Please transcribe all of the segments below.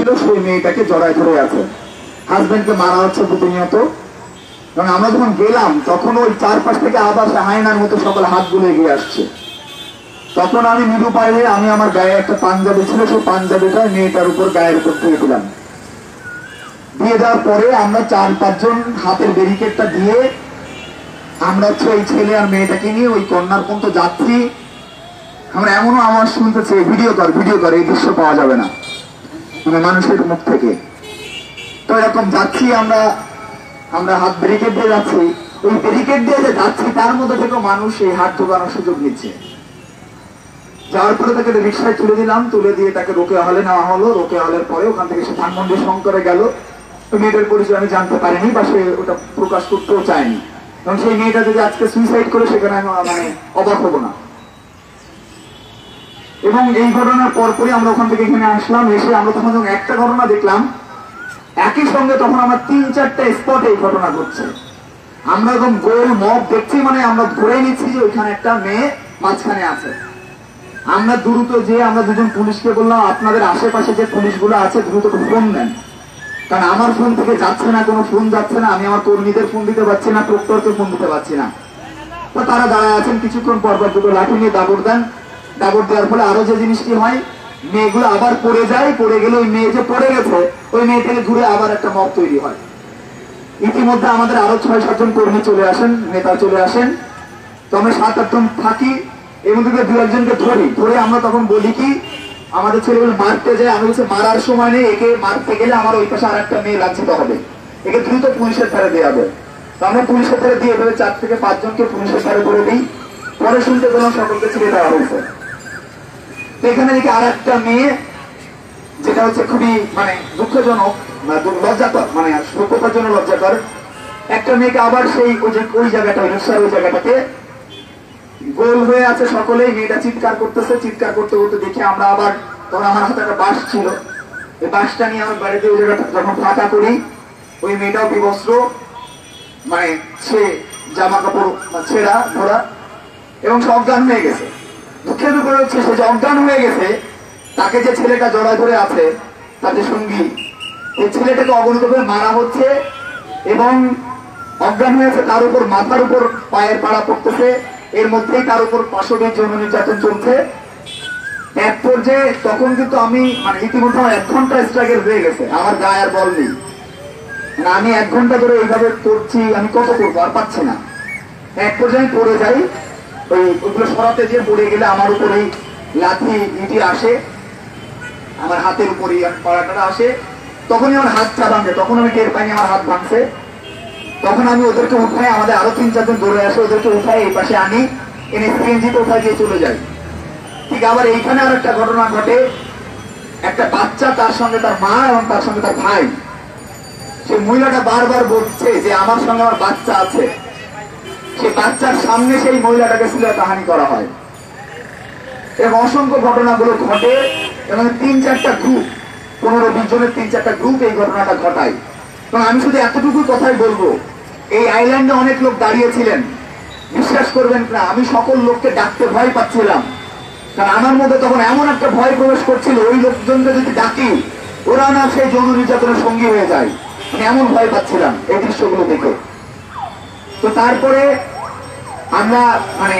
ছিল সেই মেয়েটাকে জড়ায় ধরে আছে, হাজবেন্ডকে মারা হচ্ছে প্রতিনিয়ত। এবং আমরা যখন গেলাম তখন ওই চারপাশ থেকে আবার হায়নার মতো সকল হাতগুলো এগিয়ে আসছে। তখন আমি মৃদু পায়ে আমি আমার গায়ে একটা পাঞ্জাবি ছিল, সেই পাঞ্জাবিটা মেয়েটার উপর গায়ের উপর দিয়ে দিলাম। দিয়ে দেওয়ার পরে আমরা 4-5 জন হাতের ব্যারিকেডটা দিয়ে আমরা হচ্ছে ওই ছেলে আর মেয়েটাকে নিয়ে ওই কন্যার পর্যন্ত যাচ্ছি। আমরা এমনও আওয়াজ শুনতেছি ভিডিও কর, এই দৃশ্য পাওয়া যাবে না মানে মানুষের মুখ থেকে। তো এরকম যাচ্ছি আমরা হাত ব্যারিকেড দিয়ে যাচ্ছি, ওই ব্যারিকেড দিয়ে যে যাচ্ছি তার মধ্যে থেকে মানুষ এই হাত ঢোকানোর সুযোগ নিচ্ছে। যাওয়ার পরে তাকে রিক্সায় তুলে দিলাম, তুলে দিয়ে তাকে রোকেয়া হলে নেওয়া হলো। রোকেয়া হলের পরে ওখান থেকে সে ধানমন্ডি শঙ্করে গেল। মেয়েটার পরিচয় আমি জানতে পারিনি বা সে ওটা প্রকাশ করতেও চায়নি, কারণ সেই মেয়েটা যদি আজকে সুইসাইড করে সেখানে আমি মানে অবাক হবো না। এবং এই ঘটনার পরপরই আমরা ওখান থেকে এখানে আসলাম। এসে আমরা তখন যখন একটা ঘটনা দেখলাম, একই সঙ্গে তখন আমরা 3-4টা স্পটে এই ঘটনা ঘটছে। আমরা একদম গোল মব দেখছি, মানে আমরা ধরে নিচ্ছি যে ওইখানে একটা মেয়ে মাঝখানে আছে। আমরা দ্রুত যে আমরা দুজন পুলিশকে বললাম আপনাদের আশেপাশে যে পুলিশগুলো আছে দ্রুত ফোন দেন, কারণ আমার ফোন থেকে যাচ্ছে না, কোনো ফোন যাচ্ছে না, আমি আমার কর্মীদের ফোন দিতে পারছি না, প্রক্টরকে ফোন দিতে পারছি না। তো তারা দাঁড়ায় আছেন, কিছুক্ষণ পর দুটো লাঠি নিয়ে দাবড় দেন। দাবড় দেওয়ার ফলে আরো যে জিনিসটি হয়, মেয়েগুলো আবার পড়ে যায়, পড়ে গেলে ওই মেয়ে যে পড়ে গেছে ওই মেয়ে থেকে ঘুরে আবার একটা মব তৈরি হয়। ইতিমধ্যে আমাদের আরো 6-7 জন কর্মী চলে আসেন, নেতা চলে আসেন। তো আমরা 7-8 জন থাকি, এর মধ্যে 2-1 জনকে ধরে আমরা তখন বলি কি আমাদের ছেলেগুলো মারতে যায়। আমি বলছি মারার সময় নেই, একে মারতে গেলে আমার ওই পাশে আর একটা মেয়ে লাঞ্ছিত হবে, একে দ্রুত পুলিশের ধারে দেওয়া হবে। তো আমরা পুলিশের ধারে দিয়ে এভাবে 4 থেকে 5 জনকে পুলিশের ধারে করে দিই। পরে শুনতে পেলাম সকলকে ছেড়ে দেওয়া হয়েছে। তো এখানে দেখি আর একটা মেয়ে, যেটা হচ্ছে খুবই মানে দুঃখজনক, লজ্জাকর, মানে সত্যতার জন্য লজ্জাকর। একটা মেয়েকে আবার সেই ওই জায়গাটা ওই জায়গাটাতে গোল হয়ে আছে সকলেই, মেয়েটা চিৎকার করতেছে। চিৎকার করতে করতে দেখি আমরা আবার, তখন আমার হাতে একটা বাঁশ ছিল, এই বাঁশটা নিয়ে আমার বাড়িতে ওই জায়গাটা যখন ফাঁকা করি, ওই মেয়েটাও বিবস্ত্র, মানে সে জামা কাপড় ছেঁড়া ধরা এবং সে অজ্ঞান হয়ে গেছে। দুঃখের ব্যাপার হচ্ছে সে যে অজ্ঞান হয়ে গেছে, তাকে যে ছেলেটা জড়া ধরে আছে তার যে সঙ্গী, এই ছেলেটাকে অবনীতভাবে মারা হচ্ছে এবং অজ্ঞান হয়েছে, তার উপর মাথার উপর পায়ের পাড়া পড়তেছে। এর মধ্যেই তার উপর পাশবিক যৌন নির্যাতন চলছে। এক পর্যায়ে তখন কিন্তু আমি মানে ইতিমধ্যে আমার 1 ঘন্টা স্ট্রাগল হয়ে গেছে, আমার গায়ে আর বল নেই। আমি 1 ঘন্টা ধরে এইভাবে করছি, আমি কত করবো আর পাচ্ছি না। এক পর্যায়ে পড়ে যাই, ওইগুলো সরাতে যেয়ে পড়ে গেলে আমার উপরেই লাঠি ইটি আসে, আমার হাতের উপরেই পাড়াটা আসে। তখনই আমার হাতটা ভাঙছে, তখন আমি টের পাইনি আমার হাত ভাঙছে। তখন আমি ওদেরকে উঠাই, আমাদের আরো 3-4 জন দৌড়ে আসে, ওদেরকে উঠাই এই পাশে আনি, এনে সিএনজিতে উঠাই দিয়ে চলে যাই। ঠিক আবার এইখানে আর একটা ঘটনা ঘটে, একটা বাচ্চা, তার সঙ্গে তার মা এবং তার সঙ্গে তার ভাই। সে মহিলাটা বারবার বলছে যে আমার সঙ্গে আমার বাচ্চা আছে। সে বাচ্চার সামনে সেই মহিলাটাকে শ্লীলতাহানি করা হয় এবং অসংখ্য ঘটনাগুলো ঘটে এবং 3-4টা গ্রুপ, 15-20 জনের 3-4টা গ্রুপ এই ঘটনাটা ঘটায়। এবং আমি শুধু এতটুকু কথাই বলবো, এই আইল্যান্ডে অনেক লোক দাঁড়িয়েছিলেন, বিশ্বাস করবেন না আমি সকল লোককে ডাকতে ভয় পাচ্ছিলাম, কারণ আমার মধ্যে তখন এমন একটা ভয় প্রবেশ করছিল, ওই লোকজনকে যদি ডাকি ওরা না সেই যৌন নির্যাতনের সঙ্গী হয়ে যায়, আমি এমন ভয় পাচ্ছিলাম এই দৃশ্যগুলো দেখে। তো তারপরে আমরা মানে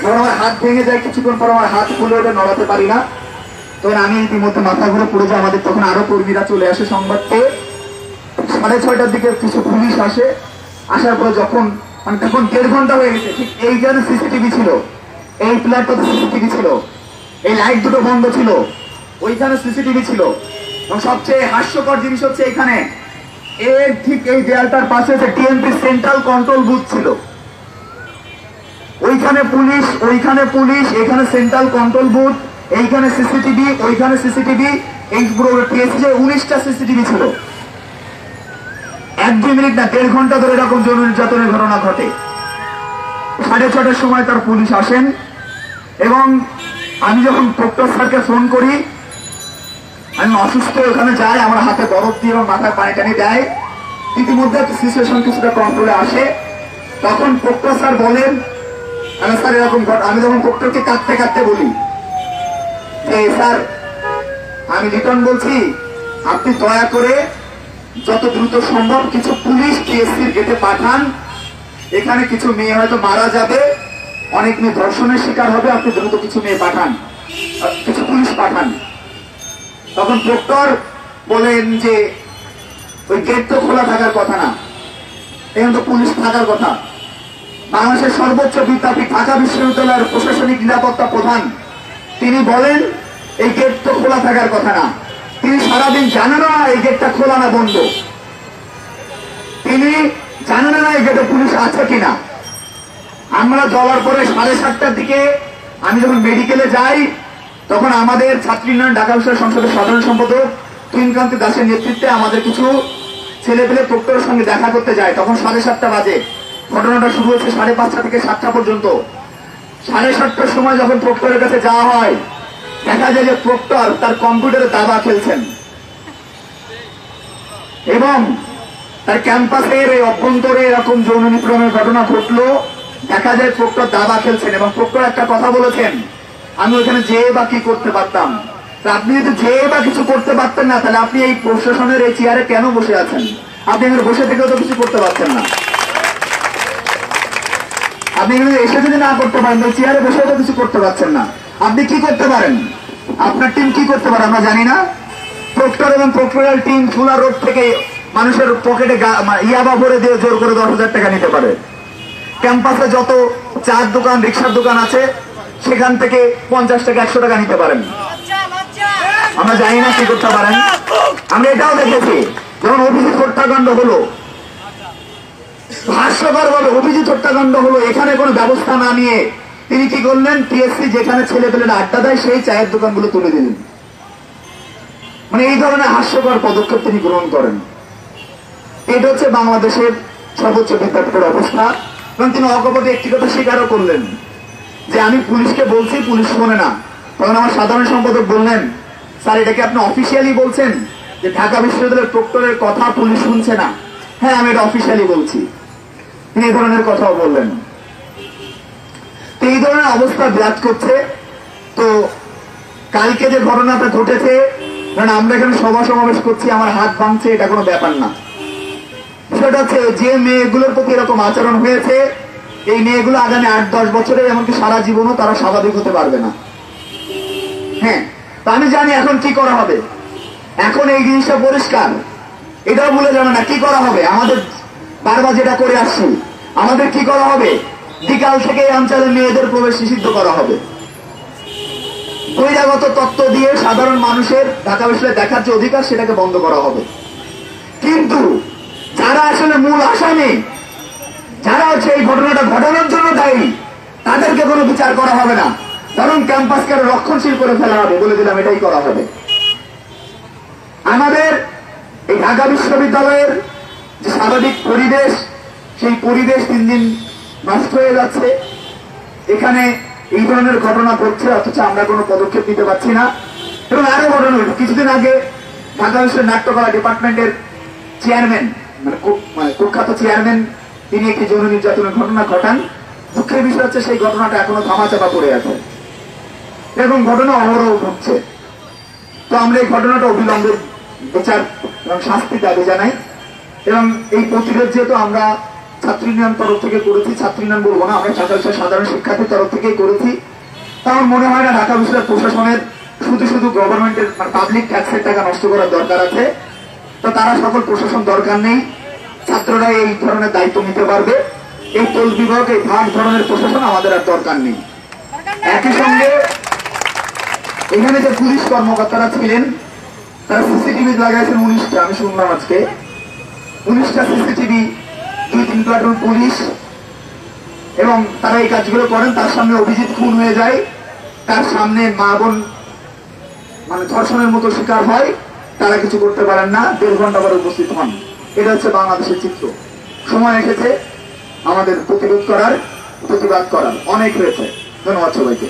আমার হাত ভেঙে যায়, কিছুক্ষণ পর আমার হাত খুলে ওটা নড়াতে পারি না। তখন আমি ইতিমধ্যে মাথা ঘুরে পড়ে যাই। আমাদের তখন আরো কর্মীরা চলে আসে সংবাদ পেয়ে। 6:30টার দিকে কিছু পুলিশ আসে, আসার পরে যখন মানে তখন 1.5 ঘন্টা হয়ে গেছে, ঠিক এইখানে সিসিটিভি ছিল, এই প্ল্যাটটাতে সিসিটিভি ছিল, এই লাইট দুটো বন্ধ ছিল, ওইখানে সিসিটিভি ছিল। এবং সবচেয়ে হাস্যকর জিনিস হচ্ছে এখানে ঠিক এই দেয়ালটার পাশে যে টিএমপি সেন্ট্রাল কন্ট্রোল বুথ ছিল, ওইখানে পুলিশ, এখানে সেন্ট্রাল কন্ট্রোল বুথ, এইখানে সিসিটিভি, ওইখানে সিসিটিভি, এই পুরো টিএসসি 19টা সিসিটিভি ছিল। 1-2 মিনিট না, 1.5 ঘন্টা ধরে এরকম যৌন নির্যাতনের ঘটনা ঘটে। 6:30টার সময় তার পুলিশ আসেন এবং আমি যখন প্রক্টর স্যারকে ফোন করি, আমি অসুস্থ, ওখানে যাই, আমার হাতে বরফ দিয়ে এবং মাথায় পানি টানি দেয়। ইতিমধ্যে সিচুয়েশন কিছুটা কন্ট্রোলে আসে। তখন প্রক্টর স্যার বলেন, স্যার এরকম, আমি যখন প্রক্টরকে কাঁদতে কাঁদতে বলি যে স্যার আমি লিটন বলছি, আপনি দয়া করে যত দ্রুত সম্ভব কিছু পুলিশ টিএসসির গেটে পাঠান। এখানে কিছু মেয়ে হয়তো মারা যাবে, অনেক মেয়ে ধর্ষণের শিকার হবে, আপনি দ্রুত কিছু মেয়ে পাঠান, কিছু পুলিশ পাঠান। তখন প্রক্টর বলেন যে ওই গেট তো খোলা থাকার কথা না, এখানে তো পুলিশ থাকার কথা। বাংলাদেশের সর্বোচ্চ বিদ্যাপীঠ ঢাকা বিশ্ববিদ্যালয়ের প্রশাসনিক নিরাপত্তা প্রধান তিনি বলেন এই গেট তো খোলা থাকার কথা না। তিনি সারাদিন জানেন না এই গেটটা খোলা না বন্ধ, তিনি জানেন না এই গেটে পুলিশ আছে কিনা। আমরা যাওয়ার পরে 7:30টার দিকে আমি যখন মেডিকেলে যাই, তখন আমাদের ছাত্র ইউনিয়ন ঢাকা বিশ্ববিদ্যালয় সংসদের সাধারণ সম্পাদক তুহিনকান্তি দাসের নেতৃত্বে আমাদের কিছু ছেলেপেলে প্রক্টরের সঙ্গে দেখা করতে যায়। তখন 7:30টা বাজে। ঘটনাটা শুরু হচ্ছে 5:30 থেকে 7টা পর্যন্ত। 7:30টার সময় যখন প্রক্টরের কাছে যাওয়া হয়, দেখা যায় যে প্রক্টর তার কম্পিউটারে দাবা খেলছেন এবং তার ক্যাম্পাসের এই অভ্যন্তরে এরকম যৌন নিপীড়নের ঘটনা ঘটলো। দেখা যায় প্রক্টর দাবা খেলছেন এবং প্রক্টর একটা কথা বলেছেন, আমি ওখানে যেয়ে বা কি করতে পারতাম। আপনি যদি যেয়ে বা কিছু করতে পারতেন না, তাহলে আপনি এই প্রশাসনের এই চেয়ারে কেন বসে আছেন? আপনি এখানে বসে থেকেও তো কিছু করতে পারছেন না। আপনি এখানে এসে যদি না করতে পারেন, চেয়ারে বসে তো কিছু করতে পারছেন না। আপনি কি করতে পারেন? আপনার টিম কি করতে পারে আমরা জানি না। প্রক্টর এবং প্রক্টোরিয়াল টিম ফুলা রোড থেকে মানুষের পকেটে ইয়াবা ভরে দিয়ে জোর করে 10,000 টাকা নিতে পারে। ক্যাম্পাসে যত চার দোকান, রিক্সার দোকান আছে, সেখান থেকে 50 টাকা 100 টাকা নিতে পারেন। আমরা জানি না কি করতে পারেন। আমরা এটাও দেখেছি, যখন অভিজিৎ হত্যাকাণ্ড হলো, হাস্যকর ভাবে অভিজিৎ হত্যাকাণ্ড হলো, এখানে কোনো ব্যবস্থা না নিয়ে তিনি কি করলেন, টিএসসি যেখানে ছেলে পেলেরা আড্ডা দেয় সেই চায়ের দোকানগুলো তুলে দিলেন। মানে এই ধরনের হাস্যকর পদক্ষেপ তিনি গ্রহণ করেন। এটা হচ্ছে বাংলাদেশের সর্বোচ্চ বিদ্যাপীঠের অবস্থা। এবং তিনি অকপটে একটি কথা স্বীকারও করলেন যে আমি পুলিশকে বলছি, পুলিশ শোনে না। তখন আমার সাধারণ সম্পাদক বললেন, স্যার এটাকে আপনি অফিসিয়ালি বলছেন যে ঢাকা বিশ্ববিদ্যালয়ের প্রক্টরের কথা পুলিশ শুনছে না? হ্যাঁ, আমি এটা অফিসিয়ালি বলছি। তিনি এই ধরনের কথাও বললেন। তো এই ধরনের অবস্থা বিরাজ করছে। তো কালকে যে ঘটনাটা ঘটেছে, কারণ আমরা এখানে সভা সমাবেশ করছি, আমার হাত ভাঙছে, এটা কোনো ব্যাপার না। বিষয়টা হচ্ছে যে মেয়েগুলোর প্রতি এরকম আচরণ হয়েছে, এই মেয়েগুলো আগামী 8-10 বছরে, এমনকি সারা জীবনও তারা স্বাভাবিক হতে পারবে না। হ্যাঁ, তো আমি জানি এখন কি করা হবে। এখন এই জিনিসটা পরিষ্কার, এটাও ভুলে যাবে না কি করা হবে। আমাদের বারবার যেটা করে আসছি, আমাদের কি করা হবে, বিকাল থেকে এই অঞ্চলে মেয়েদের প্রবেশ নিষিদ্ধ করা হবে। বহিরাগত তত্ত্ব দিয়ে সাধারণ মানুষের ঢাকা বিশ্ববিদ্যালয়ে দেখার যে অধিকার, সেটাকে বন্ধ করা হবে। কিন্তু যারা আসলে মূল আসামি, যারা হচ্ছে এই ঘটনাটা ঘটানোর জন্য দায়ী, তাদেরকে কোনো বিচার করা হবে না, বরং ক্যাম্পাসকে রক্ষণশীল করে ফেলা হবে। বলে দিলাম, এটাই করা হবে। আমাদের এই ঢাকা বিশ্ববিদ্যালয়ের যে স্বাভাবিক পরিবেশ, সেই পরিবেশ দিন দিন নষ্ট হয়ে যাচ্ছে। এখানে এই ধরনের ঘটনা ঘটছে, অথচ আমরা কোনো পদক্ষেপ নিতে পারছি না। এবং আরো ঘটনা হল, কিছুদিন আগে ঢাকা বিশ্ববিদ্যালয়ের নাট্যকলা ডিপার্টমেন্টের চেয়ারম্যান, মানে কুখ্যাত চেয়ারম্যান, তিনি একটি যৌন নির্যাতনের ঘটনা ঘটান। দুঃখের বিষয় হচ্ছে সেই ঘটনাটা এখনো ধামাচাপা পড়ে আছে, এরকম ঘটনা অহরহ ঘটছে। তো আমরা এই ঘটনাটা অবিলম্বে বিচার এবং শাস্তি দাবি জানাই। এবং এই প্রতিরোধ যেহেতু আমরা ছাত্র ইউনিয়ন তরফ থেকে করেছি, ছাত্র ইউনিয়ন বলবো না, আমরা সাধারণ শিক্ষার্থীর তরফ থেকেই করেছি। তেমন মনে হয় না ঢাকা বিশ্ববিদ্যালয় প্রশাসনের শুধু শুধু গভর্নমেন্টের পাবলিক ট্যাক্সের টাকা নষ্ট করার দরকার আছে। তো তারা সকল প্রশাসন দরকার নেই, ছাত্ররা এই ধরনের দায়িত্ব নিতে পারবে। এই তোল বিভাগ, এই ভাগ ধরনের প্রশাসন আমাদের আর দরকার নেই। একই সঙ্গে এখানে যে পুলিশ কর্মকর্তারা ছিলেন, তারা সিসিটিভি লাগাইছেন 19টা। আমি শুনলাম আজকে 19টা সিসিটিভি, 2-3 প্লাটুন পুলিশ, এবং তারা এই কাজগুলো করেন। তার সামনে অভিজিৎ খুন হয়ে যায়, তার সামনে মা বোন মানে ধর্ষণের মতো শিকার হয়, তারা কিছু করতে পারেন না, 1.5 ঘন্টা পরে উপস্থিত হন। এটা হচ্ছে বাংলাদেশের চিত্র। সময় এসেছে আমাদের প্রতিরোধ করার, প্রতিবাদ করার। অনেক হয়েছে। ধন্যবাদ সবাইকে।